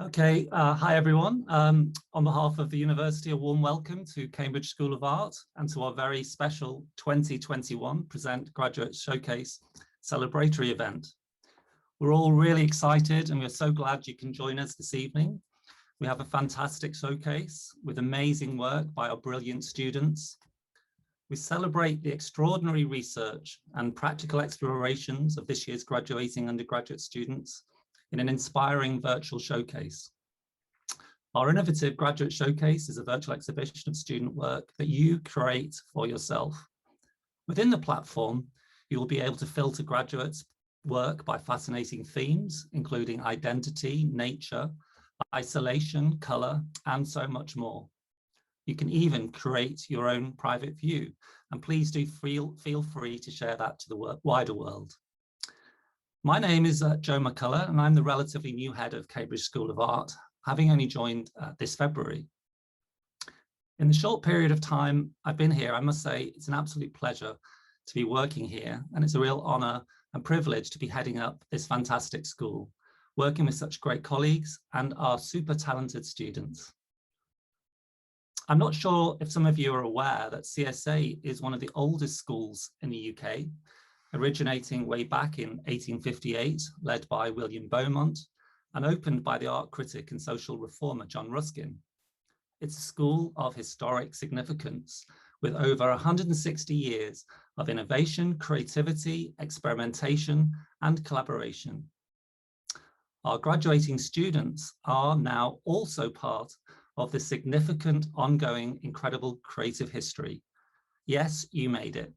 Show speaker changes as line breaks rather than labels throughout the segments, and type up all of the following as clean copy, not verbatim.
Okay, hi everyone. On behalf of the university, a warm welcome to Cambridge School of Art and to our very special 2021 Present Graduate Showcase celebratory event. We're all really excited and we're so glad you can join us this evening. We have a fantastic showcase with amazing work by our brilliant students. We celebrate the extraordinary research and practical explorations of this year's graduating undergraduate students in an inspiring virtual showcase. Our innovative graduate showcase is a virtual exhibition of student work that you create for yourself. Within the platform, you will be able to filter graduates' work by fascinating themes, including identity, nature, isolation, color, and so much more. You can even create your own private view, and please do feel free to share that to the wider world. My name is Joe McCullough, and I'm the relatively new head of Cambridge School of Art, having only joined this February. In the short period of time I've been here, I must say it's an absolute pleasure to be working here, and it's a real honour and privilege to be heading up this fantastic school, working with such great colleagues and our super talented students. I'm not sure if some of you are aware that CSA is one of the oldest schools in the UK, originating way back in 1858, led by William Beaumont, and opened by the art critic and social reformer John Ruskin. It's a school of historic significance, with over 160 years of innovation, creativity, experimentation, and collaboration. Our graduating students are now also part of the significant, ongoing, incredible creative history. Yes, you made it.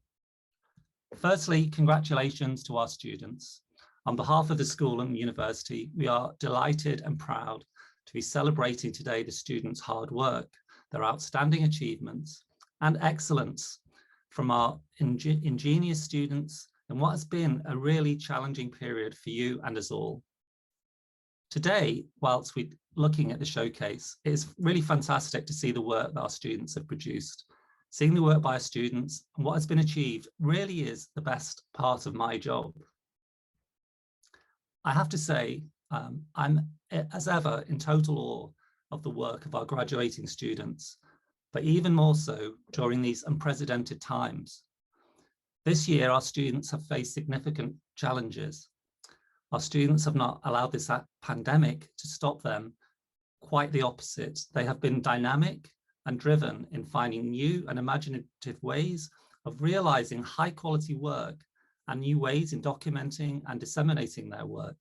Firstly, congratulations to our students. On behalf of the school and the university, we are delighted and proud to be celebrating today the students' hard work, their outstanding achievements and excellence from our ingenious students in what has been a really challenging period for you and us all. Today, whilst we're looking at the showcase, it's really fantastic to see the work that our students have produced. Seeing the work by our students and what has been achieved really is the best part of my job. I have to say, I'm as ever in total awe of the work of our graduating students, but even more so during these unprecedented times. This year, our students have faced significant challenges. Our students have not allowed this pandemic to stop them. Quite the opposite. They have been dynamic and driven in finding new and imaginative ways of realizing high quality work and new ways in documenting and disseminating their work.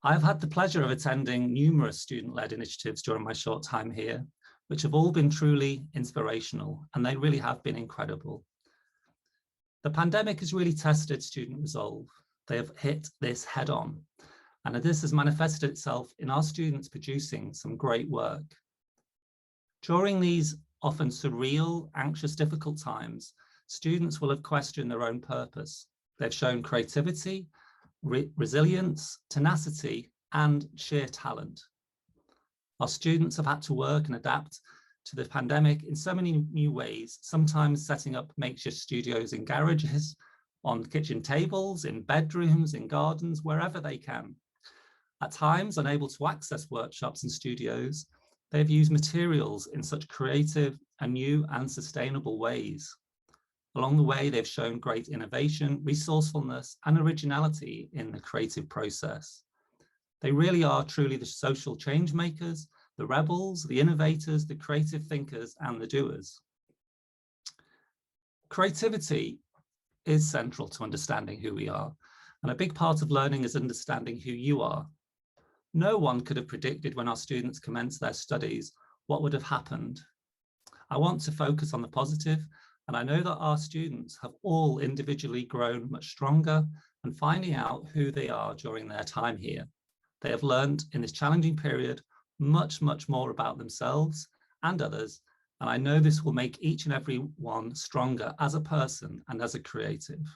I've had the pleasure of attending numerous student-led initiatives during my short time here, which have all been truly inspirational, and they really have been incredible. The pandemic has really tested student resolve. They have hit this head on, and this has manifested itself in our students producing some great work. During these often surreal, anxious, difficult times, students will have questioned their own purpose. They've shown creativity, resilience, tenacity, and sheer talent. Our students have had to work and adapt to the pandemic in so many new ways, sometimes setting up makeshift studios in garages, on kitchen tables, in bedrooms, in gardens, wherever they can. At times, unable to access workshops and studios, they've used materials in such creative and new and sustainable ways. Along the way, they've shown great innovation, resourcefulness, and originality in the creative process. They really are truly the social change makers, the rebels, the innovators, the creative thinkers, and the doers. Creativity is central to understanding who we are, and a big part of learning is understanding who you are. No one could have predicted when our students commenced their studies what would have happened. I want to focus on the positive, and I know that our students have all individually grown much stronger and finding out who they are during their time here. They have learned in this challenging period much, much more about themselves and others, and I know this will make each and every one stronger as a person and as a creative.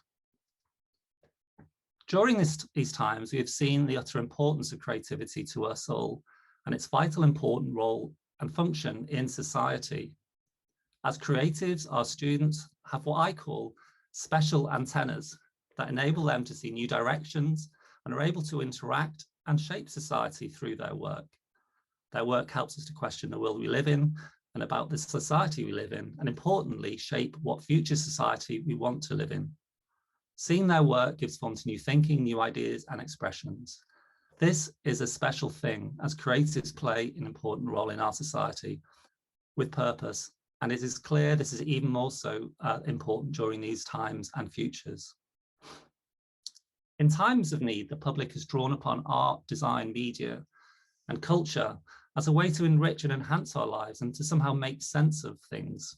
During these times, we have seen the utter importance of creativity to us all and its vital important role and function in society. As creatives, our students have what I call special antennas that enable them to see new directions, and are able to interact and shape society through their work. Their work helps us to question the world we live in and about the society we live in, and importantly, shape what future society we want to live in. Seeing their work gives form to new thinking, new ideas and expressions. This is a special thing, as creatives play an important role in our society with purpose, and it is clear this is even more so important during these times and futures. In times of need, the public has drawn upon art, design, media, and culture as a way to enrich and enhance our lives and to somehow make sense of things.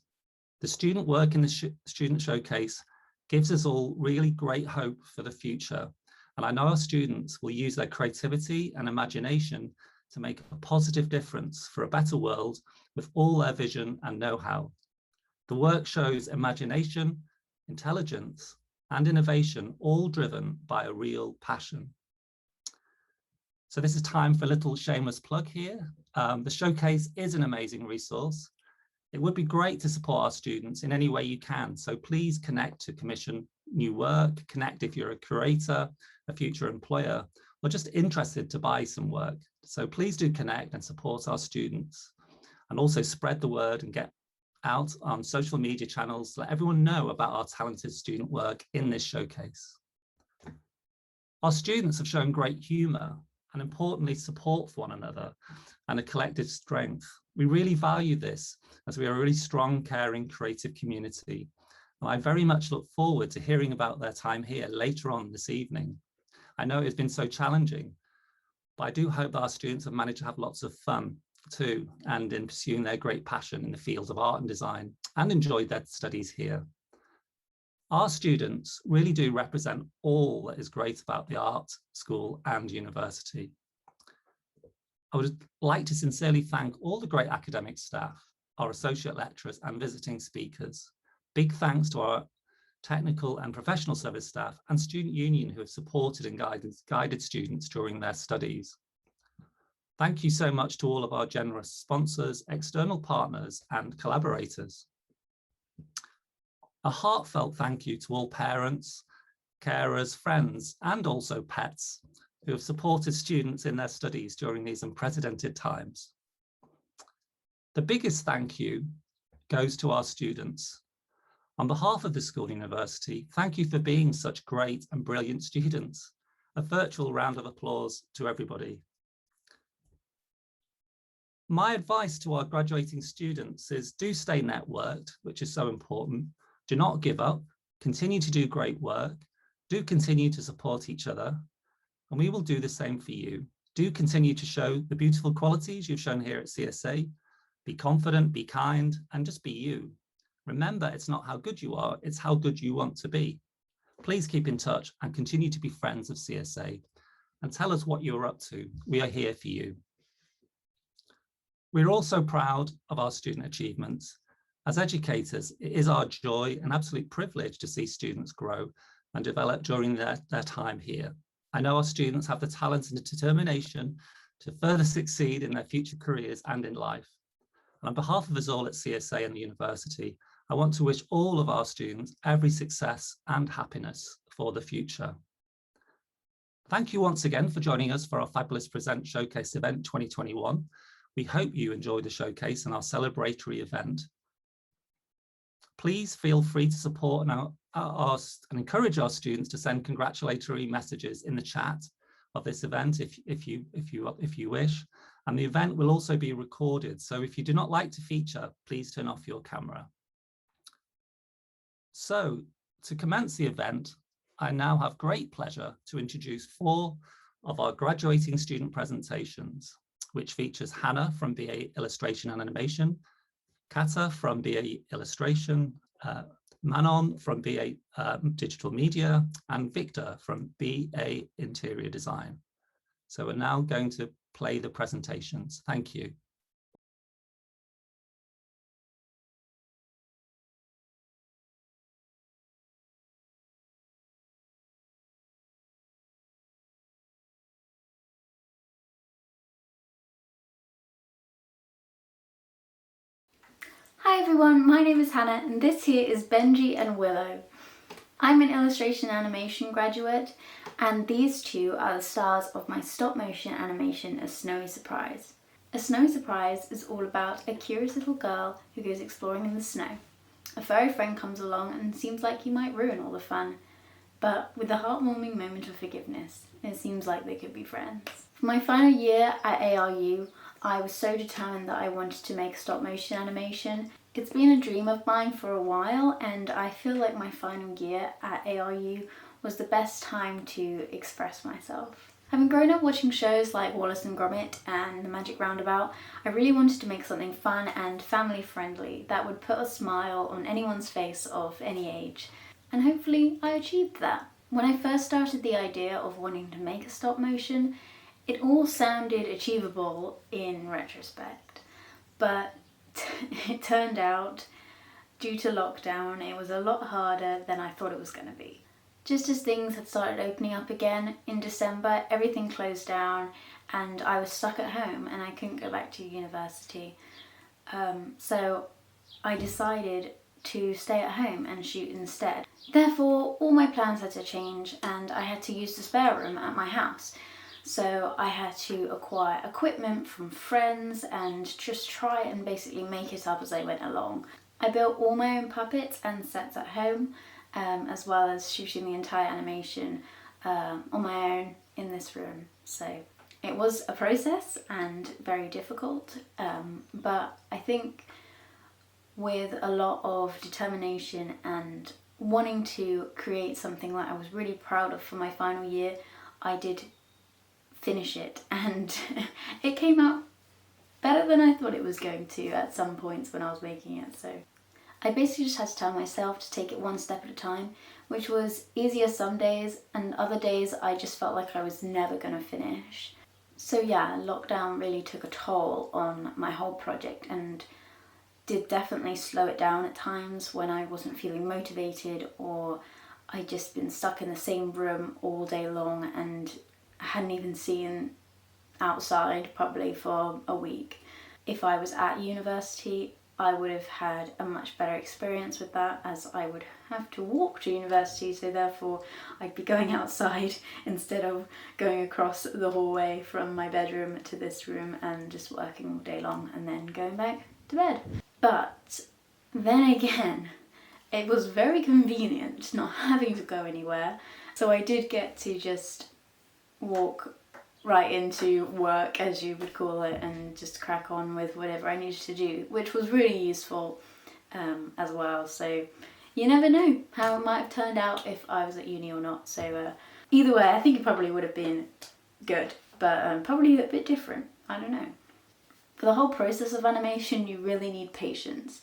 The student work in the Student Showcase gives us all really great hope for the future. And I know our students will use their creativity and imagination to make a positive difference for a better world with all their vision and know-how. The work shows imagination, intelligence, and innovation, all driven by a real passion. So this is time for a little shameless plug here. The Showcase is an amazing resource. It would be great to support our students in any way you can. So please connect to commission new work, connect if you're a curator, a future employer, or just interested to buy some work. So please do connect and support our students, and also spread the word and get out on social media channels to let everyone know about our talented student work in this showcase. Our students have shown great humour and importantly support for one another and a collective strength. We really value this as we are a really strong, caring, creative community. And I very much look forward to hearing about their time here later on this evening. I know it's been so challenging, but I do hope that our students have managed to have lots of fun too, and in pursuing their great passion in the field of art and design, and enjoyed their studies here. Our students really do represent all that is great about the art school and university. I would like to sincerely thank all the great academic staff, our associate lecturers and visiting speakers. Big thanks to our technical and professional service staff and student union who have supported and guided students during their studies. Thank you so much to all of our generous sponsors, external partners and collaborators. A heartfelt thank you to all parents, carers, friends, and also pets who have supported students in their studies during these unprecedented times. The biggest thank you goes to our students. On behalf of the school university, thank you for being such great and brilliant students. A virtual round of applause to everybody. My advice to our graduating students is do stay networked, which is so important. Do not give up, continue to do great work, do continue to support each other, and we will do the same for you. Do continue to show the beautiful qualities you've shown here at CSA. Be confident, be kind, and just be you. Remember, it's not how good you are, it's how good you want to be. Please keep in touch and continue to be friends of CSA and tell us what you're up to. We are here for you. We're also proud of our student achievements. As educators, it is our joy and absolute privilege to see students grow and develop during their time here. I know our students have the talent and the determination to further succeed in their future careers and in life. And on behalf of us all at CSA and the university, I want to wish all of our students every success and happiness for the future. Thank you once again for joining us for our Fabulous Present Showcase event 2021. We hope you enjoyed the showcase and our celebratory event. Please feel free to support and encourage our students to send congratulatory messages in the chat of this event if you wish. And the event will also be recorded. So if you do not like to feature, please turn off your camera. So to commence the event, I now have great pleasure to introduce 4 of our graduating student presentations, which features Hannah from BA Illustration and Animation, Kata from BA Illustration, Manon from BA Digital Media, and Victor from BA Interior Design. So we're now going to play the presentations. Thank you.
Hi everyone, my name is Hannah and this here is Benji and Willow. I'm an illustration animation graduate, and these two are the stars of my stop motion animation, A Snowy Surprise. A Snowy Surprise is all about a curious little girl who goes exploring in the snow. A furry friend comes along and seems like he might ruin all the fun, but with the heartwarming moment of forgiveness, it seems like they could be friends. For my final year at ARU, I was so determined that I wanted to make stop motion animation. It's been a dream of mine for a while, and I feel like my final year at ARU was the best time to express myself. Having grown up watching shows like Wallace and Gromit and The Magic Roundabout, I really wanted to make something fun and family friendly that would put a smile on anyone's face of any age. And hopefully I achieved that. When I first started the idea of wanting to make a stop motion, it all sounded achievable in retrospect. But it turned out, due to lockdown, it was a lot harder than I thought it was going to be. Just as things had started opening up again in December, everything closed down and I was stuck at home and I couldn't go back to university. So I decided to stay at home and shoot instead. Therefore, all my plans had to change and I had to use the spare room at my house. So I had to acquire equipment from friends and just try and basically make it up as I went along. I built all my own puppets and sets at home, as well as shooting the entire animation on my own in this room. So it was a process and very difficult, but I think with a lot of determination and wanting to create something that I was really proud of for my final year, I did finish it, and it came out better than I thought it was going to at some points when I was making it. So I basically just had to tell myself to take it one step at a time, which was easier some days, and other days I just felt like I was never going to finish. So yeah, lockdown really took a toll on my whole project and did definitely slow it down at times when I wasn't feeling motivated, or I'd just been stuck in the same room all day long and hadn't even seen outside probably for a week. If I was at university, I would have had a much better experience with that, as I would have to walk to university, so therefore I'd be going outside instead of going across the hallway from my bedroom to this room and just working all day long and then going back to bed. But then again, it was very convenient not having to go anywhere, so I did get to just walk right into work, as you would call it, and just crack on with whatever I needed to do, which was really useful as well. So you never know how it might have turned out if I was at uni or not. So either way, I think it probably would have been good, but probably a bit different. I don't know. For the whole process of animation, you really need patience.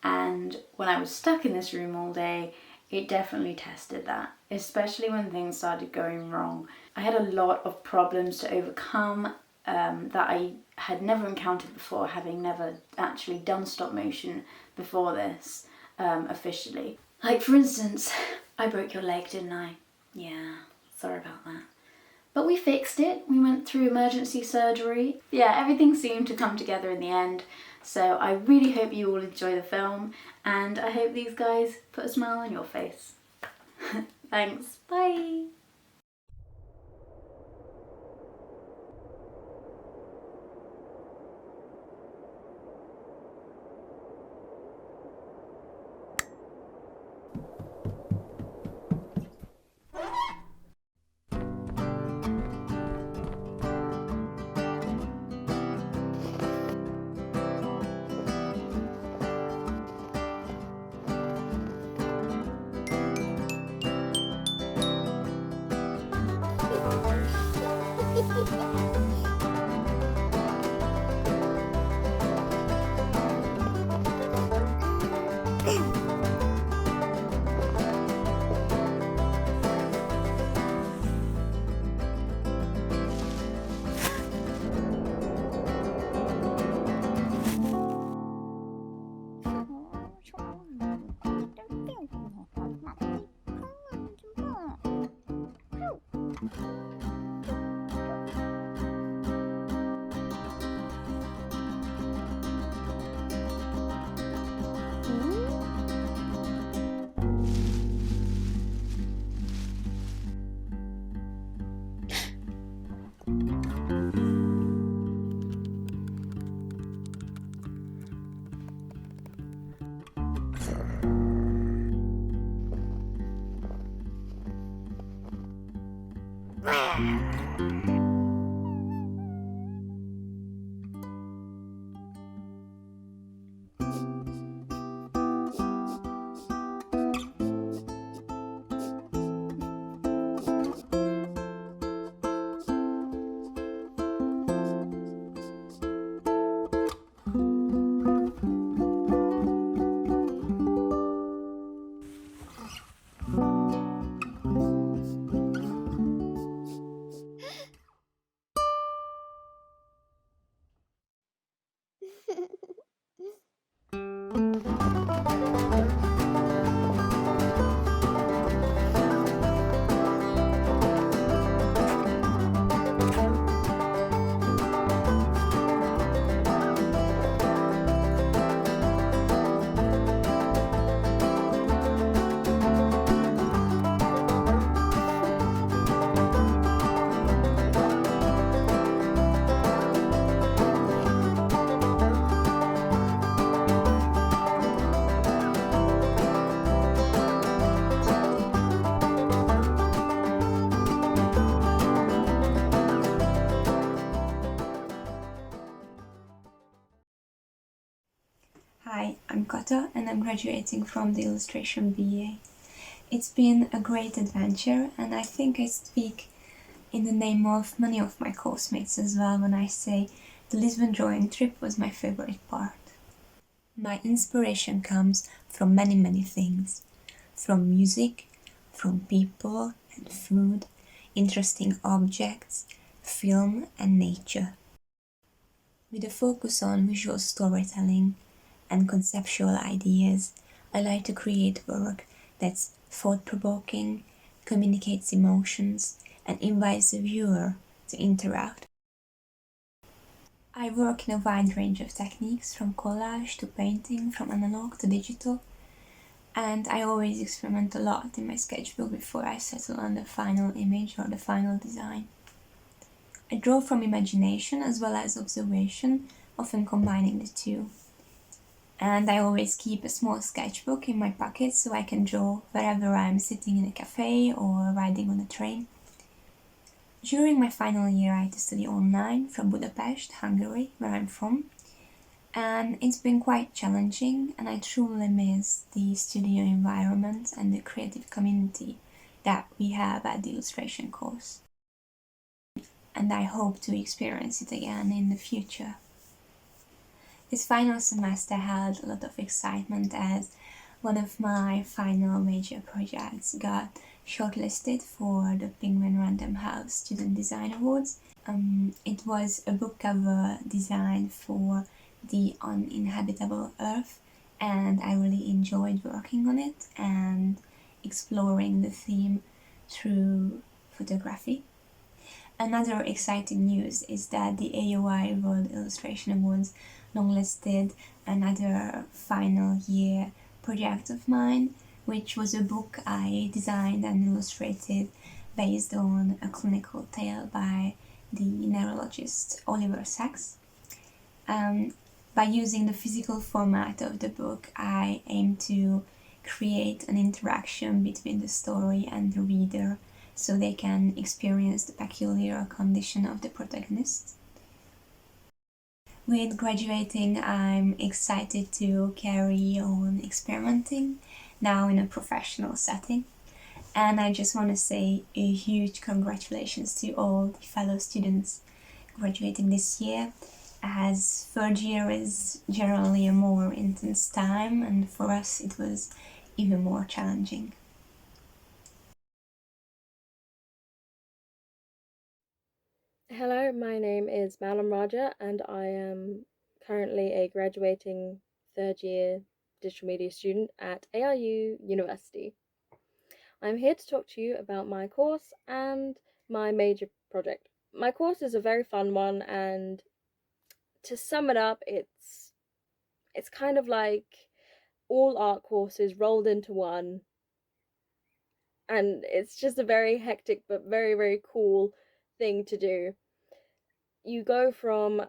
And when I was stuck in this room all day, it definitely tested that, especially when things started going wrong. I had a lot of problems to overcome that I had never encountered before, having never actually done stop motion before this officially. Like, for instance, I broke your leg, didn't I? Yeah, sorry about that. But we fixed it. We went through emergency surgery. Yeah, everything seemed to come together in the end. So I really hope you all enjoy the film, and I hope these guys put a smile on your face. Thanks, bye!
Hi, I'm Kata and I'm graduating from the Illustration BA. It's been a great adventure, and I think I speak in the name of many of my course mates as well when I say the Lisbon drawing trip was my favorite part. My inspiration comes from many things. From music, from people and food, interesting objects, film and nature. With a focus on visual storytelling and conceptual ideas, I like to create work that's thought-provoking, communicates emotions, and invites the viewer to interact. I work in a wide range of techniques, from collage to painting, from analog to digital, and I always experiment a lot in my sketchbook before I settle on the final image or the final design. I draw from imagination as well as observation, often combining the two. And I always keep a small sketchbook in my pocket so I can draw wherever I'm sitting in a cafe or riding on a train. During my final year, I had to study online from Budapest, Hungary, where I'm from, and it's been quite challenging, and I truly miss the studio environment and the creative community that we have at the illustration course. And I hope to experience it again in the future. This final semester held a lot of excitement as one of my final major projects got shortlisted for the Penguin Random House Student Design Awards. It was a book cover design for the uninhabitable Earth, and I really enjoyed working on it and exploring the theme through photography. Another exciting news is that the AOI World Illustration Awards longlisted another final year project of mine, which was a book I designed and illustrated based on a clinical tale by the neurologist Oliver Sacks. By using the physical format of the book, I aim to create an interaction between the story and the reader so they can experience the peculiar condition of the protagonist. With graduating, I'm excited to carry on experimenting, now in a professional setting. And I just want to say a huge congratulations to all the fellow students graduating this year, as third year is generally a more intense time, and for us it was even more challenging.
Hello, my name is Malam Raja, and I am currently a graduating third year digital media student at ARU University. I'm here to talk to you about my course and my major project. My course is a very fun one, and to sum it up, it's kind of like all art courses rolled into one, and it's just a very hectic but very cool thing to do. You go from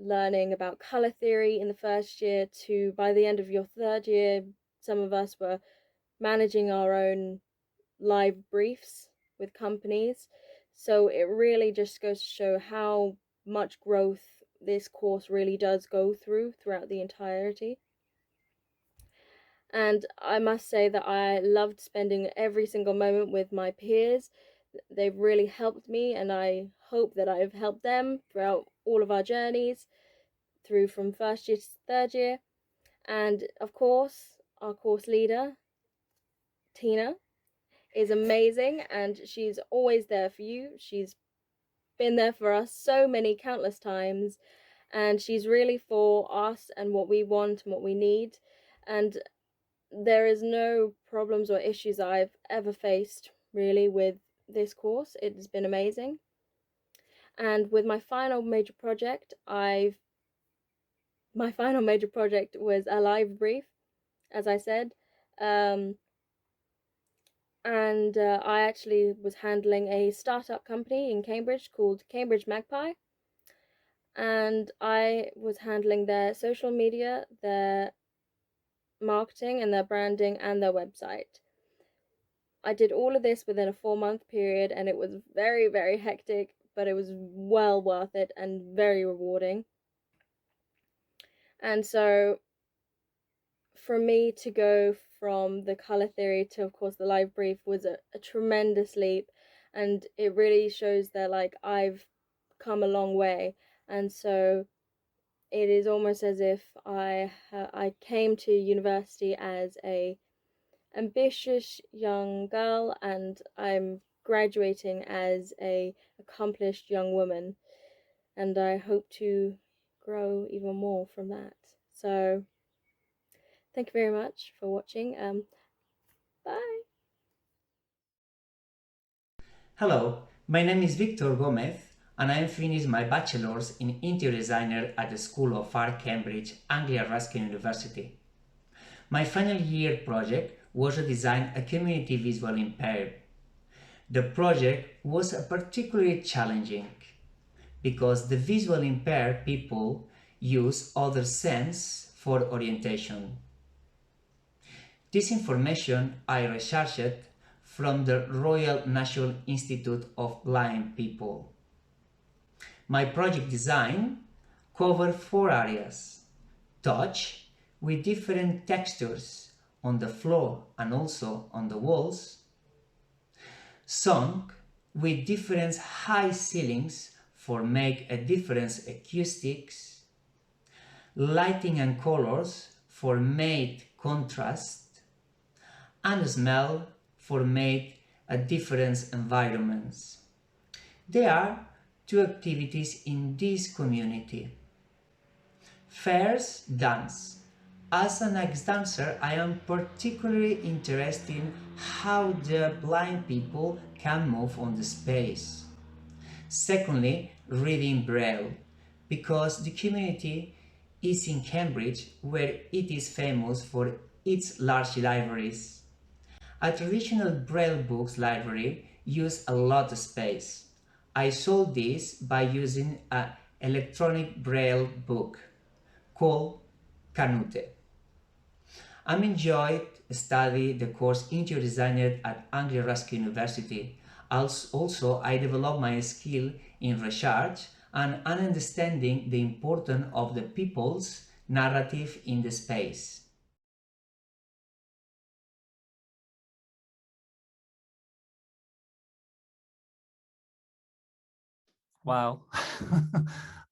learning about color theory in the first year to, by the end of your third year, some of us were managing our own live briefs with companies. So it really just goes to show how much growth this course really does go throughout the entirety. And I must say that I loved spending every single moment with my peers. They've really helped me, and I hope that I've helped them throughout all of our journeys, through from first year to third year. And of course, our course leader, Tina, is amazing, and she's always there for you. She's been there for us so many countless times, and she's really for us and what we want and what we need. And there is no problems or issues that I've ever faced really with this course. It has been amazing. And with my final major project, my final major project was a live brief, as I said. And I actually was handling a startup company in Cambridge called Cambridge Magpie. And I was handling their social media, their marketing and their branding and their website. I did all of this within a 4-month period, and it was very, very hectic, but it was well worth it and very rewarding. And so for me to go from the color theory to, of course, the live brief was a tremendous leap, and it really shows that like I've come a long way. And so it is almost as if I came to university as a ambitious young girl, and I'm graduating as a accomplished young woman, and I hope to grow even more from that. So thank you very much for watching. Bye.
Hello, my name is Victor Gomez, and I finished my bachelor's in interior designer at the School of Art, Cambridge, Anglia Ruskin University. My final year project was to design a community visually impaired. The project was particularly challenging because the visually impaired people use other sense for orientation. This information I researched from the Royal National Institute of Blind People. My project design covered 4 areas: touch with different textures on the floor and also on the walls, sound with different high ceilings for make a different acoustics, lighting and colors for make contrast, and smell for make a different environments. There are 2 activities in this community. First, dance. As an ex-dancer, I am particularly interested in how the blind people can move on the space. Secondly, reading Braille, because the community is in Cambridge, where it is famous for its large libraries. A traditional Braille books library uses a lot of space. I solved this by using an electronic Braille book called Canute. I enjoyed studying the course Interior Designer at Anglia Ruskin University. Also, I developed my skill in research and understanding the importance of the people's narrative in the space.
Wow.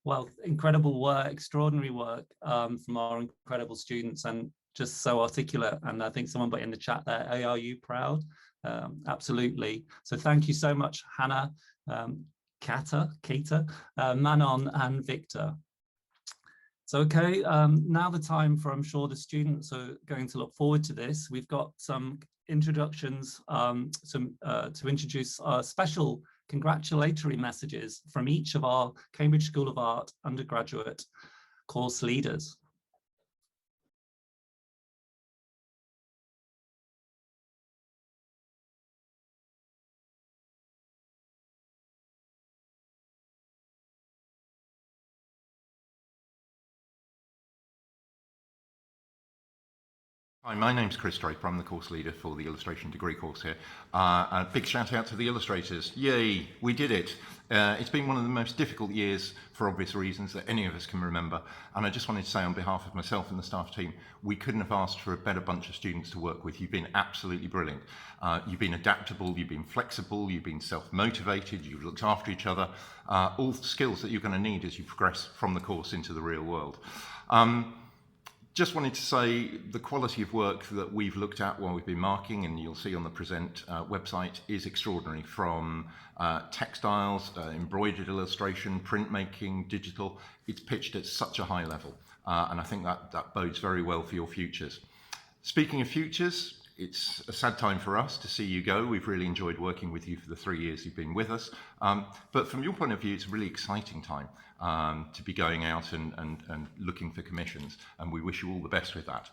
Well, incredible work, extraordinary work from our incredible students, and just so articulate. And I think someone put in the chat there, are you proud? Absolutely. So thank you so much, Hannah, Keita, Manon and Victor. So, okay, now the time for, I'm sure the students are going to look forward to this. We've got some introductions to introduce special congratulatory messages from each of our Cambridge School of Art undergraduate course leaders.
Hi, my name's Chris Draper. I'm the course leader for the illustration degree course here. A big shout out to the illustrators. Yay, we did it. It's been one of the most difficult years for obvious reasons that any of us can remember. And I just wanted to say on behalf of myself and the staff team, we couldn't have asked for a better bunch of students to work with. You've been absolutely brilliant. You've been adaptable, you've been flexible, you've been self-motivated, you've looked after each other, all skills that you're going to need as you progress from the course into the real world. Just wanted to say the quality of work that we've looked at while we've been marking, and you'll see on the Present website, is extraordinary, from textiles, embroidered illustration, printmaking, digital. It's pitched at such a high level, and I think that bodes very well for your futures. Speaking of futures, it's a sad time for us to see you go. We've really enjoyed working with you for the 3 years you've been with us. But from your point of view, it's a really exciting time to be going out and looking for commissions. And we wish you all the best with that.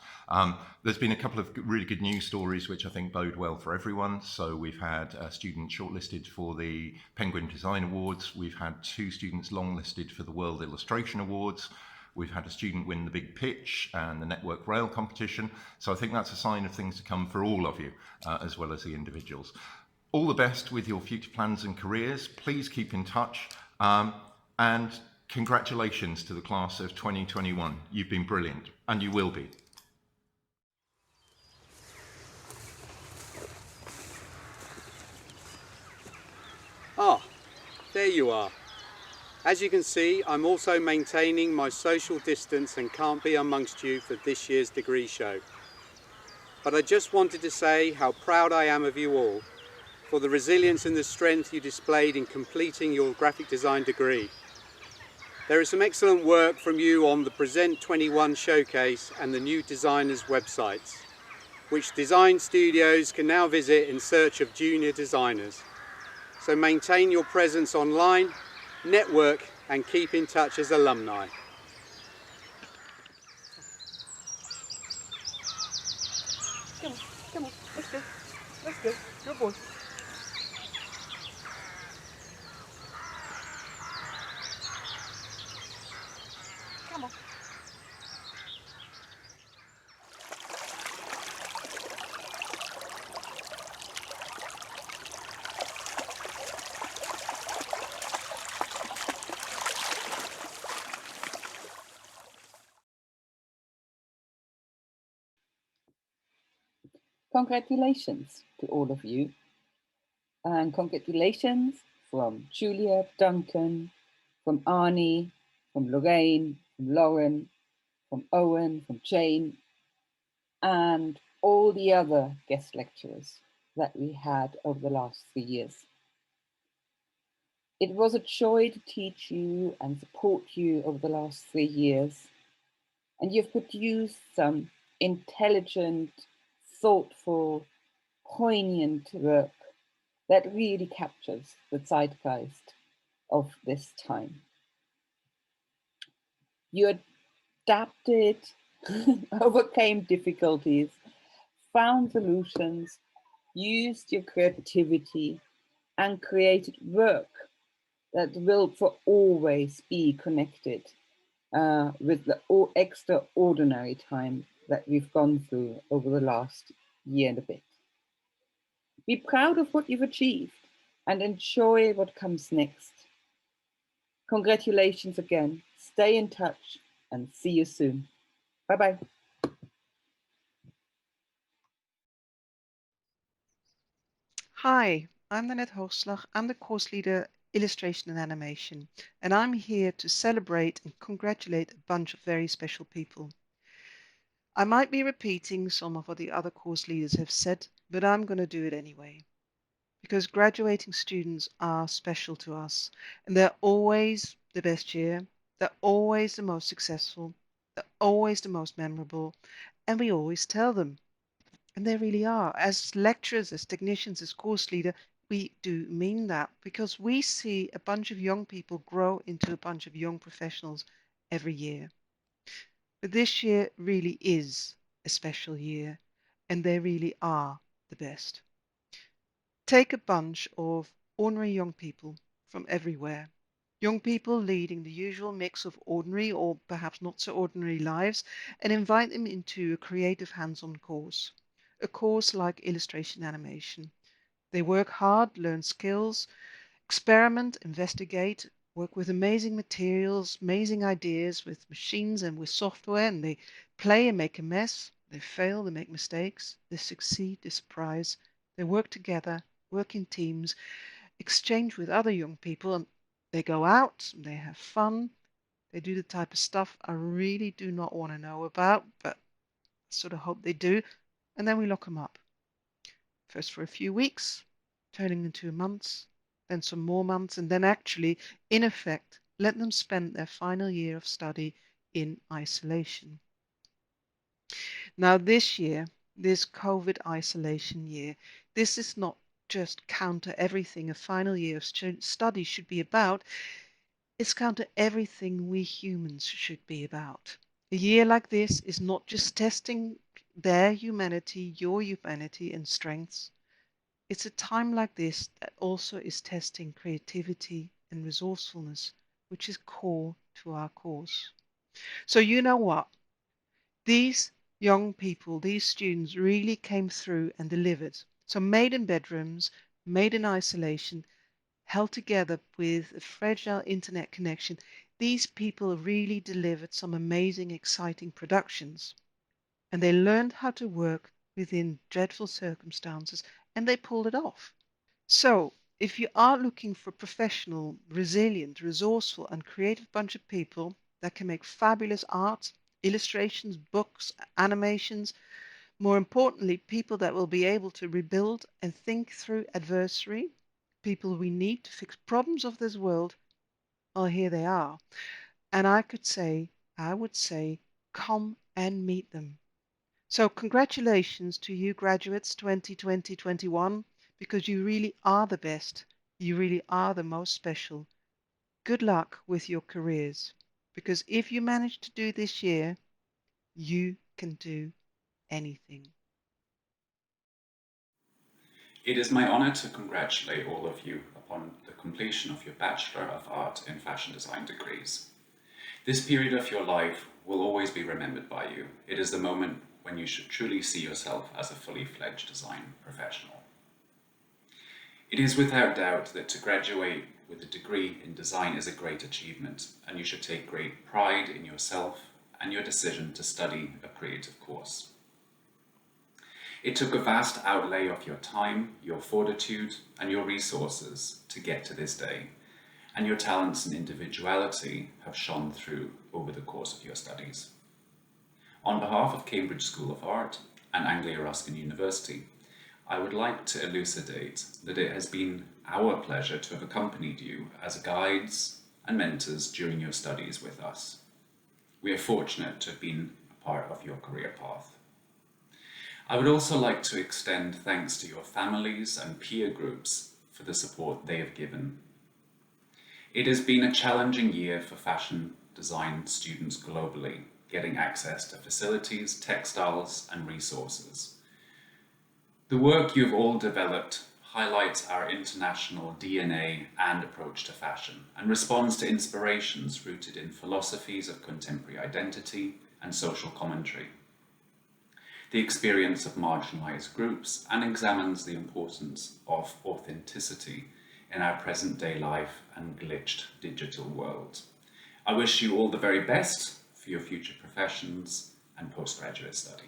There's been a couple of really good news stories which I think bode well for everyone. So we've had a student shortlisted for the Penguin Design Awards. We've had 2 students longlisted for the World Illustration Awards. We've had a student win the Big Pitch and the Network Rail competition. So I think that's a sign of things to come for all of you, as well as the individuals. All the best with your future plans and careers. Please keep in touch. And congratulations to the class of 2021. You've been brilliant, and you will be.
Ah, there you are. As you can see, I'm also maintaining my social distance and can't be amongst you for this year's degree show. But I just wanted to say how proud I am of you all for the resilience and the strength you displayed in completing your graphic design degree. There is some excellent work from you on the Present 21 showcase and the new designers websites, which design studios can now visit in search of junior designers. So maintain your presence online, network and keep in touch as alumni.
Come on, let's go, good boy. Come on.
Congratulations to all of you, and congratulations from Julia, Duncan, from Arnie, from Lorraine, from Lauren, from Owen, from Jane, and all the other guest lecturers that we had over the last 3 years. It was a joy to teach you and support you over the last 3 years, and you've produced some intelligent, thoughtful, poignant work that really captures the zeitgeist of this time. You adapted, overcame difficulties, found solutions, used your creativity, and created work that will for always be connected with the extraordinary time that we've gone through over the last year and a bit. Be proud of what you've achieved and enjoy what comes next. Congratulations again. Stay in touch and see you soon. Bye-bye.
Hi, I'm Nanette Hoogslag. I'm the course leader, Illustration and Animation, and I'm here to celebrate and congratulate a bunch of very special people. I might be repeating some of what the other course leaders have said, but I'm going to do it anyway. Because graduating students are special to us, and they're always the best year, they're always the most successful, they're always the most memorable, and we always tell them. And they really are. As lecturers, as technicians, as course leader, we do mean that, because we see a bunch of young people grow into a bunch of young professionals every year. But this year really is a special year, and they really are the best. Take a bunch of ordinary young people from everywhere, Young people leading the usual mix of ordinary or perhaps not so ordinary lives, and invite them into a creative hands-on course. A course like illustration animation. They work hard, learn skills, experiment, investigate, work with amazing materials, amazing ideas with machines and with software, and they play and make a mess. They fail, they make mistakes, they succeed, they surprise. They work together, work in teams, exchange with other young people, and they go out, they have fun, they do the type of stuff I really do not want to know about, but I sort of hope they do, and then we lock them up. First for a few weeks, turning into months, then some more months, and then actually, in effect, let them spend their final year of study in isolation. Now this year, this COVID isolation year, this is not just counter everything a final year of study should be about, it's counter everything we humans should be about. A year like this is not just testing their humanity, your humanity and strengths. It's a time like this that also is testing creativity and resourcefulness, which is core to our course. So you know what? These young people, these students really came through and delivered. So made in bedrooms, made in isolation, held together with a fragile internet connection, these people really delivered some amazing, exciting productions. And they learned how to work within dreadful circumstances, and they pulled it off. So, if you are looking for professional, resilient, resourceful, and creative bunch of people that can make fabulous art, illustrations, books, animations, more importantly, people that will be able to rebuild and think through adversity, people we need to fix problems of this world, well, here they are. And I would say, come and meet them. So congratulations to you graduates 2020-21, because you really are the best. You really are the most special. Good luck with your careers, because if you manage to do this year, you can do anything.
It is my honor to congratulate all of you upon the completion of your Bachelor of Art in Fashion Design degrees. This period of your life will always be remembered by you. It is the moment when you should truly see yourself as a fully fledged design professional. It is without doubt that to graduate with a degree in design is a great achievement, and you should take great pride in yourself and your decision to study a creative course. It took a vast outlay of your time, your fortitude, and your resources to get to this day, and your talents and individuality have shone through over the course of your studies. On behalf of Cambridge School of Art and Anglia Ruskin University, I would like to elucidate that it has been our pleasure to have accompanied you as guides and mentors during your studies with us. We are fortunate to have been a part of your career path. I would also like to extend thanks to your families and peer groups for the support they have given. It has been a challenging year for fashion design students globally, getting access to facilities, textiles, and resources. The work you've all developed highlights our international DNA and approach to fashion, and responds to inspirations rooted in philosophies of contemporary identity and social commentary, the experience of marginalized groups, and examines the importance of authenticity in our present-day life and glitched digital world. I wish you all the very best for your future professions and postgraduate study.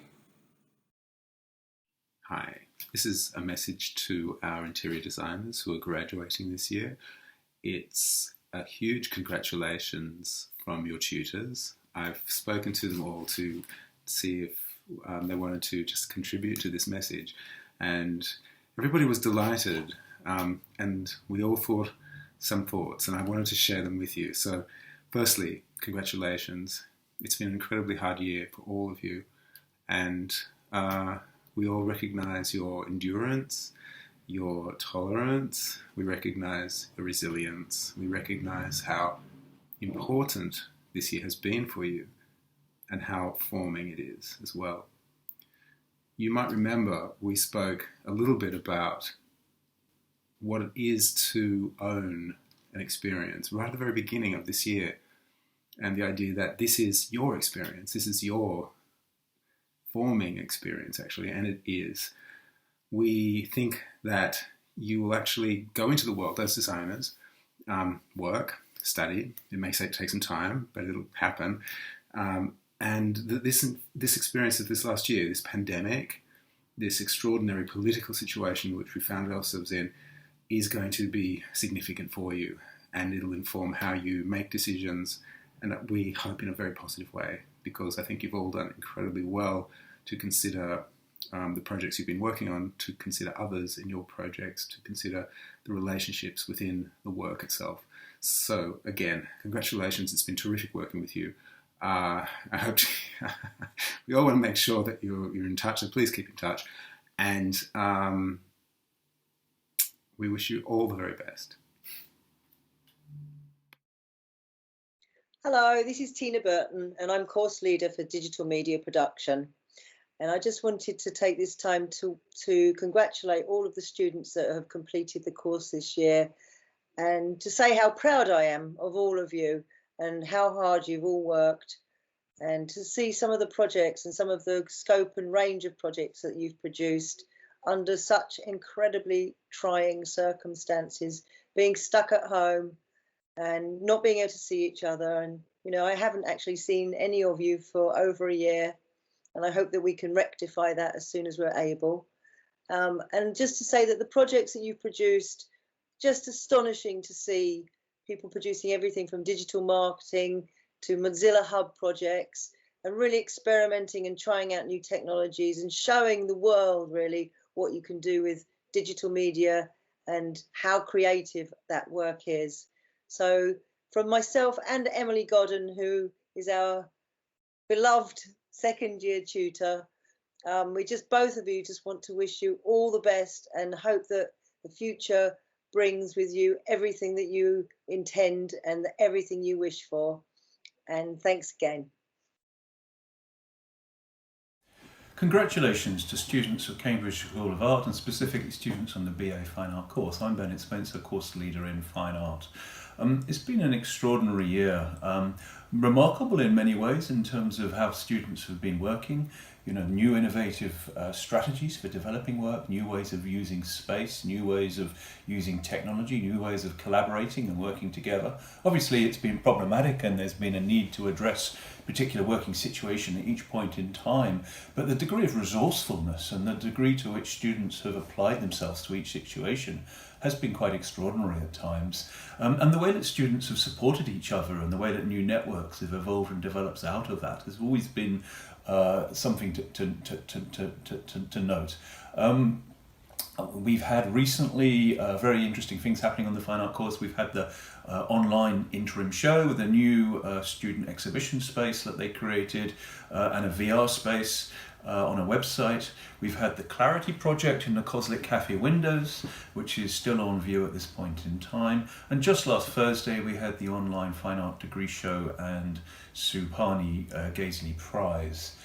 Hi, this is a message to our interior designers who are graduating this year. It's a huge congratulations from your tutors. I've spoken to them all to see if they wanted to just contribute to this message, and everybody was delighted, and we all thought some thoughts, and I wanted to share them with you. So firstly, congratulations. It's been an incredibly hard year for all of you, and we all recognize your endurance, your tolerance, we recognize your resilience, we recognize how important this year has been for you and how forming it is as well. You might remember we spoke a little bit about what it is to own an experience right at the very beginning of this year. And the idea that this is your experience, this is your forming experience, actually, and it is. We think that you will actually go into the world as designers, work, study. It may take some time, but it'll happen. And this experience of this last year, this pandemic, this extraordinary political situation which we found ourselves in, is going to be significant for you, and it'll inform how you make decisions, and we hope in a very positive way, because I think you've all done incredibly well to consider the projects you've been working on, to consider others in your projects, to consider the relationships within the work itself. So again, congratulations, it's been terrific working with you. I hope we all want to make sure that you're in touch, so please keep in touch. And we wish you all the very best.
Hello, this is Tina Burton, and I'm course leader for digital media production. And I just wanted to take this time to congratulate all of the students that have completed the course this year, and to say how proud I am of all of you and how hard you've all worked, and to see some of the projects and some of the scope and range of projects that you've produced under such incredibly trying circumstances, being stuck at home and not being able to see each other. And, you know, I haven't actually seen any of you for over a year, and I hope that we can rectify that as soon as we're able. And just to say that the projects that you've produced, just astonishing to see people producing everything from digital marketing to Mozilla Hub projects, and really experimenting and trying out new technologies and showing the world really what you can do with digital media and how creative that work is. So from myself and Emily Godden, who is our beloved second year tutor, we just, both of you, just want to wish you all the best and hope that the future brings with you everything that you intend and everything you wish for. And thanks again.
Congratulations to students of Cambridge School of Art, and specifically students on the BA Fine Art course. I'm Bennett Spencer, course leader in Fine Art. It's been an extraordinary year, remarkable in many ways in terms of how students have been working, you know, new innovative strategies for developing work, new ways of using space, new ways of using technology, new ways of collaborating and working together. Obviously it's been problematic and there's been a need to address particular working situation at each point in time, but the degree of resourcefulness and the degree to which students have applied themselves to each situation has been quite extraordinary at times. And the way that students have supported each other and the way that new networks have evolved and developed out of that has always been something to note. We've had recently very interesting things happening on the Fine Art course. We've had the online interim show with a new student exhibition space that they created and a VR space on a website. We've had the Clarity project in the Coslick Cafe windows, which is still on view at this point in time. And just last Thursday, we had the online Fine Art degree show and Supani Gaisley Prize.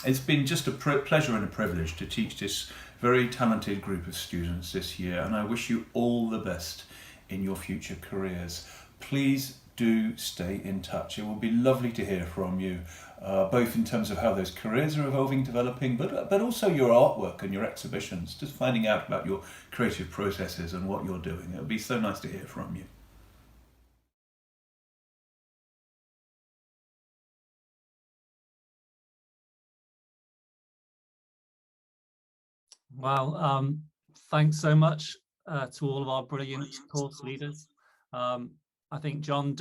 It's been just a pleasure and a privilege to teach this very talented group of students this year, and I wish you all the best in your future careers. Please do stay in touch. It will be lovely to hear from you, both in terms of how those careers are evolving, developing, but also your artwork and your exhibitions, just finding out about your creative processes and what you're doing. It would be so nice to hear from you.
Well, thanks so much to all of our brilliant course leaders. I think John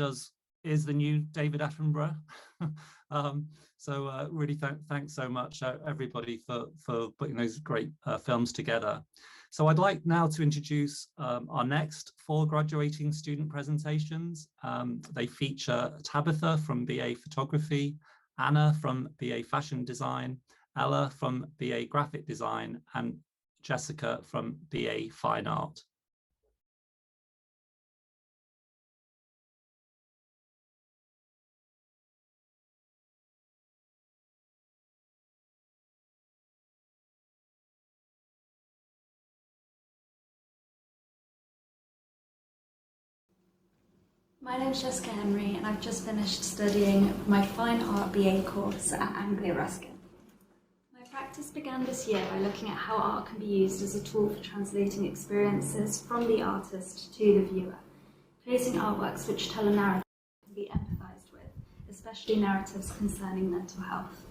is the new David Attenborough. So really thanks so much everybody for putting those great films together. So I'd like now to introduce our next 4 graduating student presentations. They feature Tabitha from BA Photography, Anna from BA Fashion Design, Ella from BA Graphic Design, and Jessica from BA Fine Art.
My name's Jessica Henry and I've just finished studying my Fine Art BA course at Anglia Ruskin. My practice began this year by looking at how art can be used as a tool for translating experiences from the artist to the viewer, creating artworks which tell a narrative that can be empathised with, especially narratives concerning mental health.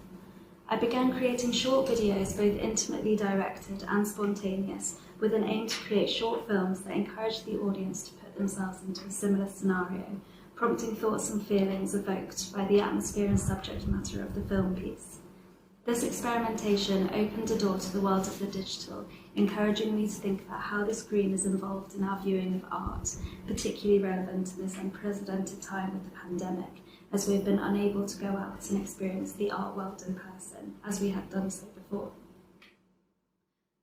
I began creating short videos, both intimately directed and spontaneous, with an aim to create short films that encourage the audience to put themselves into a similar scenario, prompting thoughts and feelings evoked by the atmosphere and subject matter of the film piece. This experimentation opened a door to the world of the digital, encouraging me to think about how the screen is involved in our viewing of art, particularly relevant in this unprecedented time with the pandemic, as we've been unable to go out and experience the art world in person, as we had done so before.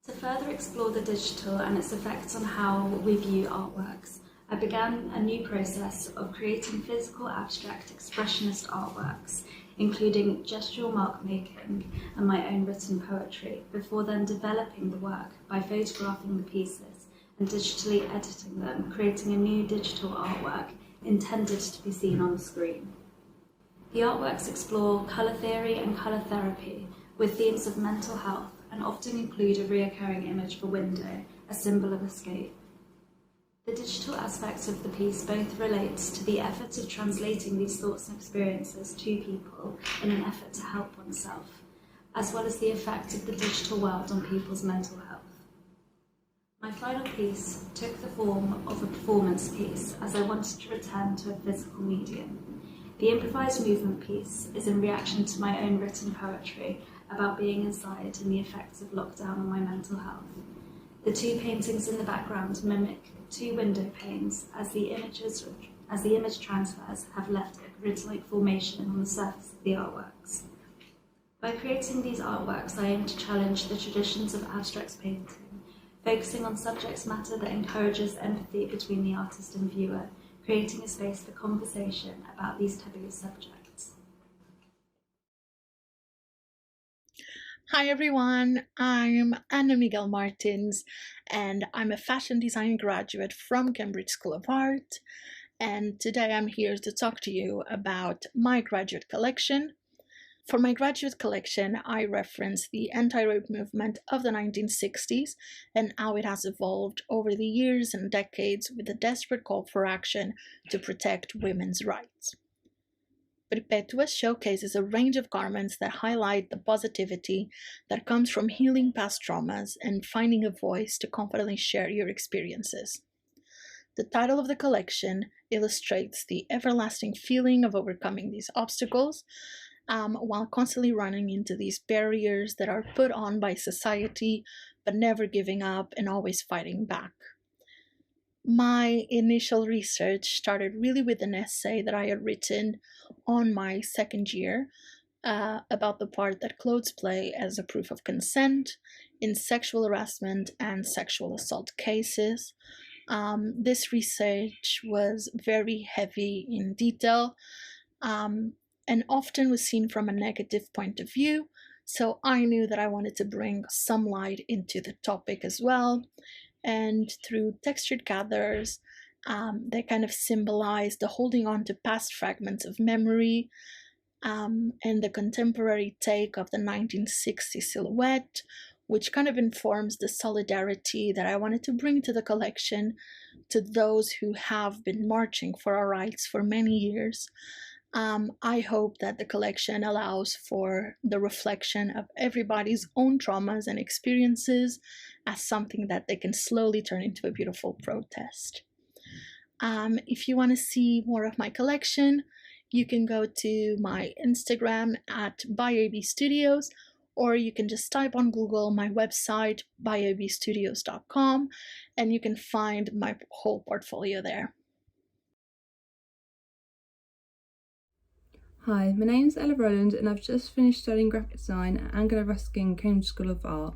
To further explore the digital and its effects on how we view artworks, I began a new process of creating physical, abstract, expressionist artworks, including gestural mark making and my own written poetry, before then developing the work by photographing the pieces and digitally editing them, creating a new digital artwork intended to be seen on the screen. The artworks explore colour theory and colour therapy with themes of mental health and often include a reoccurring image of a window, a symbol of escape. The digital aspects of the piece both relates to the effort of translating these thoughts and experiences to people in an effort to help oneself, as well as the effect of the digital world on people's mental health. My final piece took the form of a performance piece as I wanted to return to a physical medium. The improvised movement piece is in reaction to my own written poetry about being inside and the effects of lockdown on my mental health. The two paintings in the background mimic two window panes as the image transfers have left a grid-like formation on the surface of the artworks. By creating these artworks, I aim to challenge the traditions of abstract painting, focusing on subject matter that encourages empathy between the artist and viewer, creating a space for conversation about these taboo subjects.
Hi everyone, I'm Anna Miguel Martins and I'm a fashion design graduate from Cambridge School of Art, and today I'm here to talk to you about my graduate collection. For my graduate collection, I reference the anti-rape movement of the 1960s and how it has evolved over the years and decades with a desperate call for action to protect women's rights. Perpetua showcases a range of garments that highlight the positivity that comes from healing past traumas and finding a voice to confidently share your experiences. The title of the collection illustrates the everlasting feeling of overcoming these obstacles while constantly running into these barriers that are put on by society, but never giving up and always fighting back. My initial research started really with an essay that I had written on my second year about the part that clothes play as a proof of consent in sexual harassment and sexual assault cases. This research was very heavy in detail and often was seen from a negative point of view, so I knew that I wanted to bring some light into the topic as well. And through textured gathers, they kind of symbolize the holding on to past fragments of memory and the contemporary take of the 1960s silhouette, which kind of informs the solidarity that I wanted to bring to the collection to those who have been marching for our rights for many years. I hope that the collection allows for the reflection of everybody's own traumas and experiences as something that they can slowly turn into a beautiful protest. If you want to see more of my collection, you can go to my Instagram at byabstudios, or you can just type on Google my website, byabstudios.com, and you can find my whole portfolio there.
Hi, my name's Ella Rowland and I've just finished studying graphic design at Anglia Ruskin Cambridge School of Art.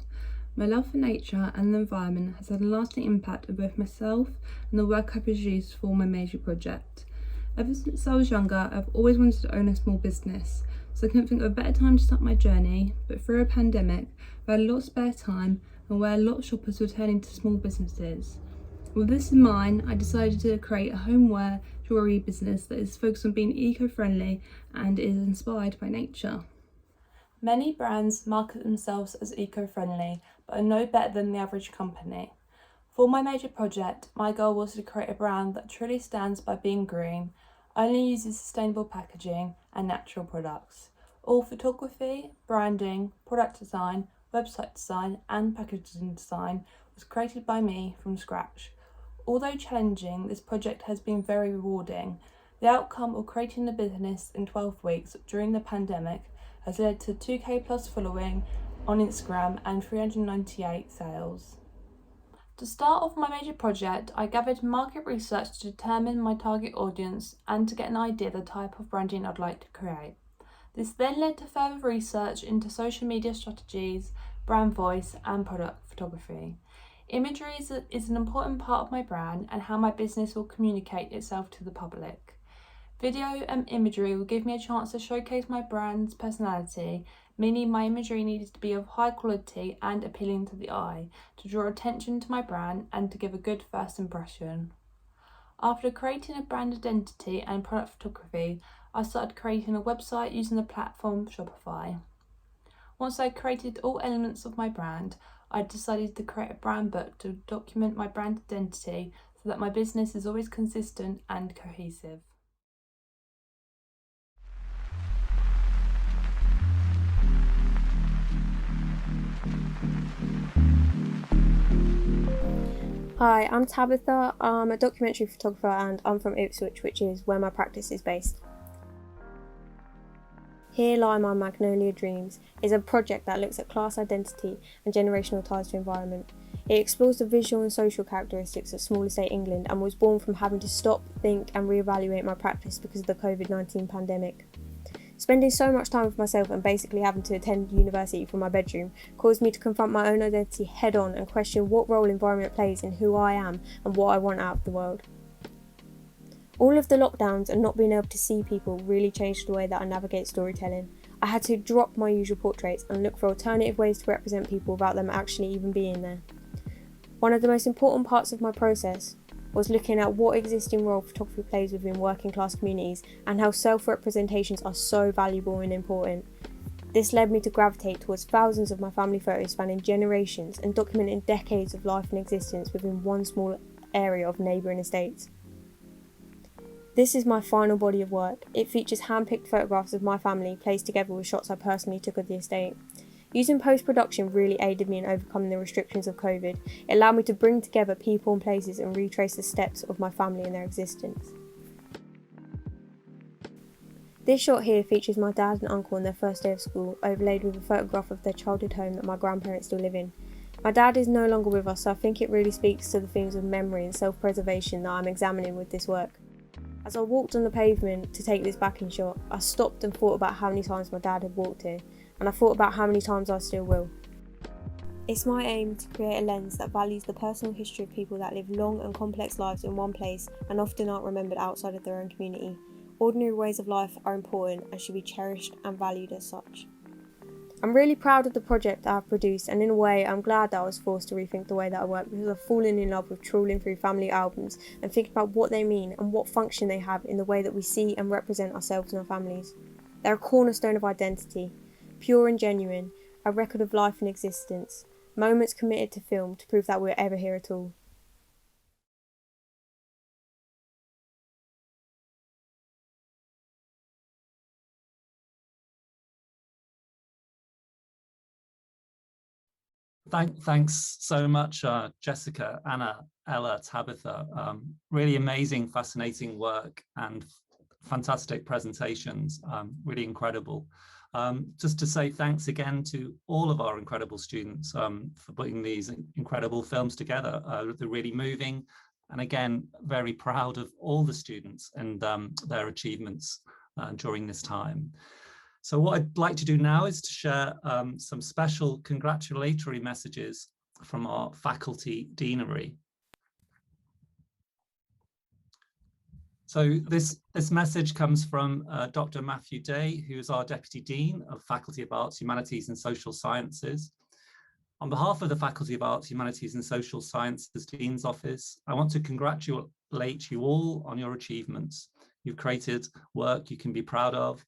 My love for nature and the environment has had a lasting impact on both myself and the work I produce for my major project. Ever since I was younger, I've always wanted to own a small business, so I couldn't think of a better time to start my journey, but through a pandemic, I had a lot of spare time and where a lot of shoppers were turning to small businesses. With this in mind, I decided to create a homeware jewellery business that is focused on being eco-friendly and is inspired by nature. Many brands market themselves as eco-friendly, but are no better than the average company. For my major project, my goal was to create a brand that truly stands by being green, only uses sustainable packaging and natural products. All photography, branding, product design, website design and packaging design was created by me from scratch. Although challenging, this project has been very rewarding. The outcome of creating the business in 12 weeks during the pandemic has led to 2k plus following on Instagram and 398 sales. To start off my major project, I gathered market research to determine my target audience and to get an idea of the type of branding I'd like to create. This then led to further research into social media strategies, brand voice and product photography. Imagery is an important part of my brand and how my business will communicate itself to the public. Video and imagery will give me a chance to showcase my brand's personality, meaning my imagery needed to be of high quality and appealing to the eye, to draw attention to my brand and to give a good first impression. After creating a brand identity and product photography, I started creating a website using the platform Shopify. Once I created all elements of my brand, I decided to create a brand book to document my brand identity so that my business is always consistent and cohesive.
Hi, I'm Tabitha. I'm a documentary photographer and I'm from Ipswich, which is where my practice is based. Here Lie My Magnolia Dreams is a project that looks at class identity and generational ties to environment. It explores the visual and social characteristics of small estate England and was born from having to stop, think and reevaluate my practice because of the COVID-19 pandemic. Spending so much time with myself and basically having to attend university from my bedroom caused me to confront my own identity head on and question what role environment plays in who I am and what I want out of the world. All of the lockdowns and not being able to see people really changed the way that I navigate storytelling. I had to drop my usual portraits and look for alternative ways to represent people without them actually even being there. One of the most important parts of my process was looking at what existing role photography plays within working class communities and how self-representations are so valuable and important. This led me to gravitate towards thousands of my family photos spanning generations and documenting decades of life and existence within one small area of neighbouring estates. This is my final body of work. It features hand-picked photographs of my family placed together with shots I personally took of the estate. Using post-production really aided me in overcoming the restrictions of COVID. It allowed me to bring together people and places and retrace the steps of my family and their existence. This shot here features my dad and uncle on their first day of school, overlaid with a photograph of their childhood home that my grandparents still live in. My dad is no longer with us, so I think it really speaks to the themes of memory and self-preservation that I'm examining with this work. As I walked on the pavement to take this backing shot, I stopped and thought about how many times my dad had walked here, and I thought about how many times I still will. It's my aim to create a lens that values the personal history of people that live long and complex lives in one place and often aren't remembered outside of their own community. Ordinary ways of life are important and should be cherished and valued as such. I'm really proud of the project I've produced, and in a way I'm glad that I was forced to rethink the way that I work because I've fallen in love with trawling through family albums and thinking about what they mean and what function they have in the way that we see and represent ourselves and our families. They're a cornerstone of identity, pure and genuine, a record of life and existence, moments committed to film to prove that we're ever here at all.
Thanks so much, Jessica, Anna, Ella, Tabitha. Really amazing, fascinating work and fantastic presentations, really incredible. Just to say thanks again to all of our incredible students for putting these incredible films together. They're really moving, and again, very proud of all the students and their achievements during this time. So what I'd like to do now is to share some special congratulatory messages from our faculty deanery. So this message comes from Dr. Matthew Day, who is our Deputy Dean of Faculty of Arts, Humanities and Social Sciences. On behalf of the Faculty of Arts, Humanities and Social Sciences Dean's Office, I want to congratulate congratulate you all on your achievements. You've created work you can be proud of,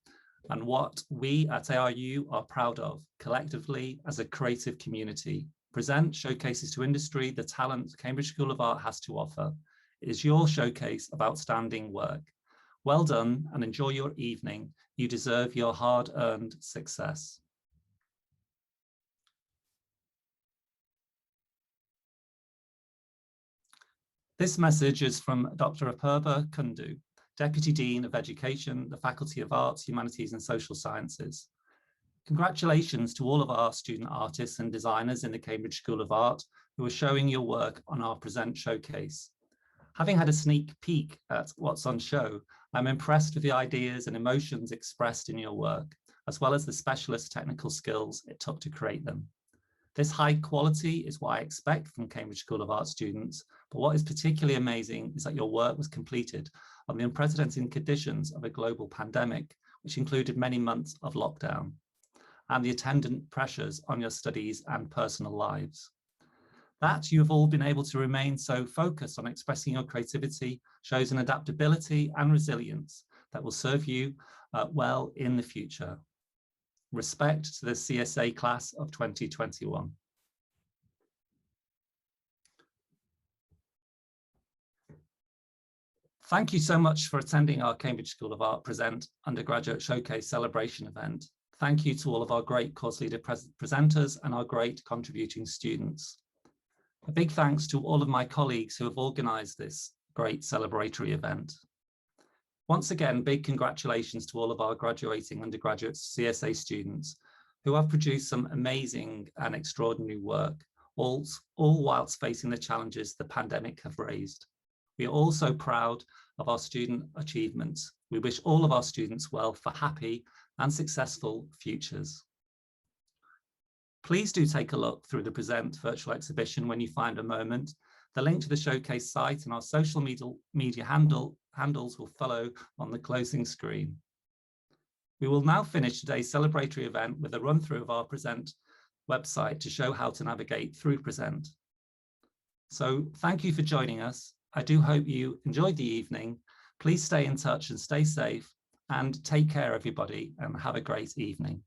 and what we at ARU are proud of collectively as a creative community. Present showcases to industry the talent Cambridge School of Art has to offer. It is your showcase of outstanding work. Well done and enjoy your evening. You deserve your hard-earned success. This message is from Dr. Apurva Kundu, Deputy Dean of Education, the Faculty of Arts, Humanities and Social Sciences. Congratulations to all of our student artists and designers in the Cambridge School of Art who are showing your work on our Present showcase. Having had a sneak peek at what's on show, I'm impressed with the ideas and emotions expressed in your work, as well as the specialist technical skills it took to create them. This high quality is what I expect from Cambridge School of Art students, but what is particularly amazing is that your work was completed on the unprecedented conditions of a global pandemic, which included many months of lockdown, and the attendant pressures on your studies and personal lives. That you have all been able to remain so focused on expressing your creativity shows an adaptability and resilience that will serve you well in the future. Respect to the CSA class of 2021. Thank you so much for attending our Cambridge School of Art Present Undergraduate Showcase Celebration event. Thank you to all of our great course leader presenters and our great contributing students. A big thanks to all of my colleagues who have organised this great celebratory event. Once again, big congratulations to all of our graduating undergraduate CSA students who have produced some amazing and extraordinary work, all whilst facing the challenges the pandemic have raised. We are also proud of our student achievements. We wish all of our students well for happy and successful futures. Please do take a look through the Present virtual exhibition when you find a moment. The link to the showcase site and our social media handles will follow on the closing screen. We will now finish today's celebratory event with a run through of our Present website to show how to navigate through Present. So thank you for joining us. I do hope you enjoyed the evening. Please stay in touch and stay safe, and take care everybody, and have a great evening.